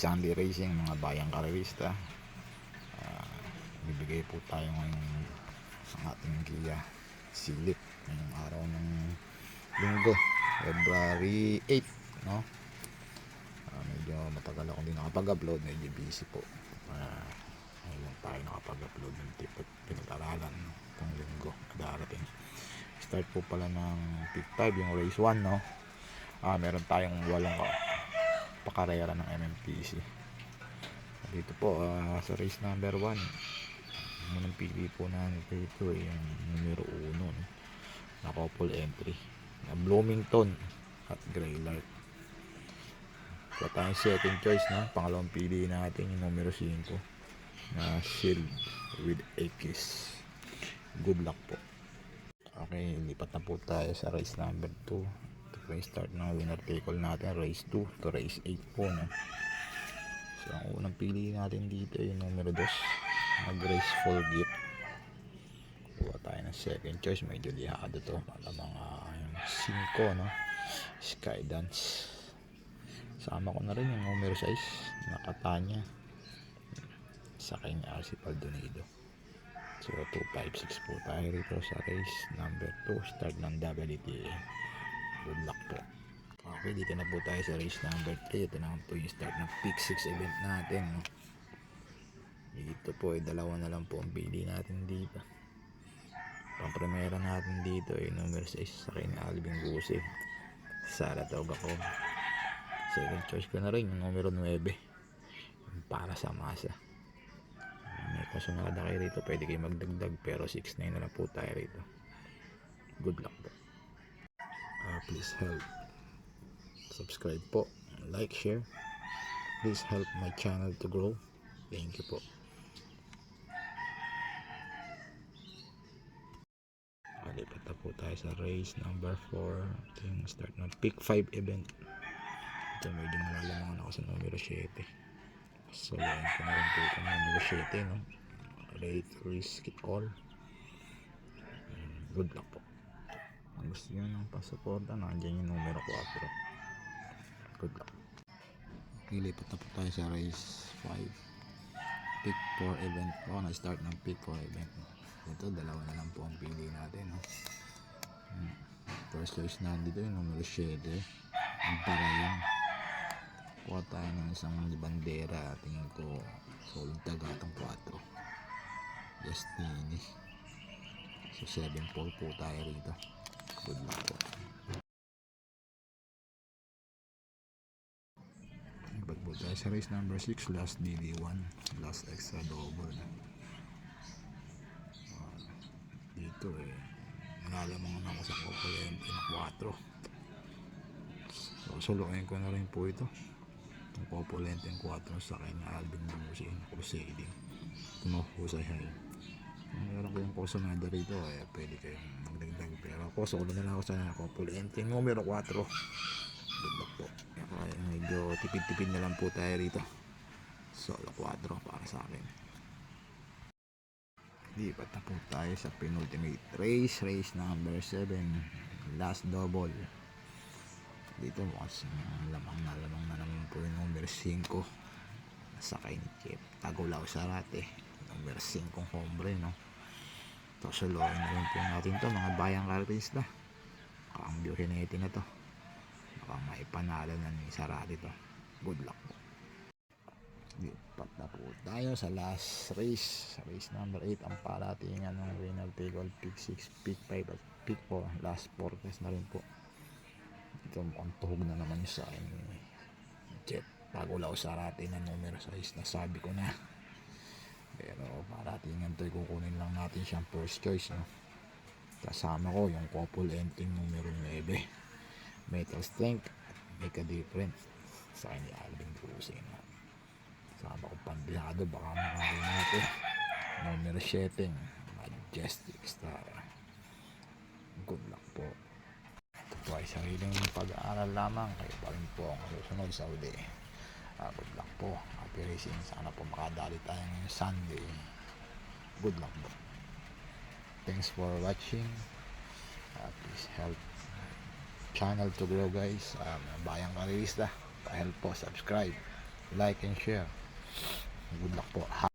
Sandy Racing, mga bayang karerista. Bibigay po tayo ngayon ng ating Kia Silip ngayong araw ng linggo, February 8, no? Medyo matagal ako hindi nakapag-upload, medyo busy po. Ngayon tayo nakapag-upload ng pinag-aralan itong linggo darating. Start po pala ng Pick 5 yung race 1, no? Meron tayong 8 pakarera ng MMPC dito po sa race number 1. Munang pili po natin dito yung numero 1, no? Na couple entry na Bloomington at Greylark. So tayong second choice, na pangalawang pili natin yung numero 5 na Shield with X. Good luck po. Okay, lipat na po tayo sa race number 2. Ito po yung start ng winner take all natin, race 2 to race 8 po, no? So ang unang pili natin dito yung numero 2 na Graceful Gift. Kuha tayo ng second choice, medyo lihado to, mga yung 5, no? Skydance. Sama ko na rin yung numero 6 na Catania sa kanya RC Paldonido. So 256 po tayo rito sa race number 2, start ng WTA. Good luck po. Okay, dito na po tayo sa race number 3. Ito na po yung start ng Pick 6 event natin, no? Dito po ay dalawa na lang po ang pili natin dito. Pang-primera natin dito ay numero 6 sa kanya Alvin Guse, Saratoga ko. Second choice ko na rin yung numero 9 para sa masa. May kasunada kayo rito, pwede kayo magdagdag, pero 6-9 na lang po tayo rito. Good luck po. Please help subscribe po, like, share. Please help my channel to grow. Thank you po. Lipat na po tayo sa race number 4. Ito yung start ng Pick 5 event. Ito medyo malalamangan ako sa numero 7. So yan ko na rin po itong numero 7, no? Rate, risk it all. Good luck po. Ang gusto nyo ng pasuporta, nandiyan yung numero 4. Good luck. Lipat na po tayo sa race 5. Pick 4 event po. Na-start ng Pick 4 event. Ito, dalawa na lang po ang pili natin, no? First choice na dito yung numero 7, ang Parayang. Kuha tayo ng isang bandera. Tingin ko solid tagatong 4, Destiny. So 7-4 po tayo rito. Good luck po. Lipat po tayo sa race number 6, last DD1, last extra double. Dito nalalamangan ako sa couple entry na 4. So sulukin ko na rin po ito, yung couple entry 4 sa kanya Alvin Guse na Crusading. Tumahusay hay. Meron ko yung kasunada rito, pwede kayong magdagdag, pero ako solo na lang ako sa couple entry numero 4. Good luck po. Medyo tipid-tipid na lang po tayo rito. Solo 4 para sa akin. Lipat na po tayo sa penultimate race, race number 7, last double. Dito mukhang lamang na naman po yung number 5 sa kay Chip Tagulaw Sarate, number 5 hombre, no? Ito suluin na rin po natin to, mga bayang kartista. Ang Buhinete na to, baka maipanalo na ni Sarate to. Good luck po. Lipat na po tayo sa last race, race number 8, ang paratingan ng winner take all Pick 6, Pick 5 at Pick 4. Last forecast na rin po. Ito mukhang tuhog na naman sa akin Jet Tagulaw Sarate na numero 6, nasabi ko na. Pero paratingan to, kukunin lang natin siyang first choice, no? Kasama ko yung couple entry numero 9, Metal Strength, Make a Difference sa kanya Alvin Guse, no? Sama ko pandihado, baka makakari natin numero 7, Majestic Star. Good luck po. Ito po ay sariling pag-aaral lamang, kayo pa rin po ang susunod sa uli. Good luck po. Happy racing. Sana po makadali tayo ngayong Sunday. Good luck po. Thanks for watching. Please help channel to grow, guys. Bayang Karerista, help po, subscribe, like and share. Good luck po.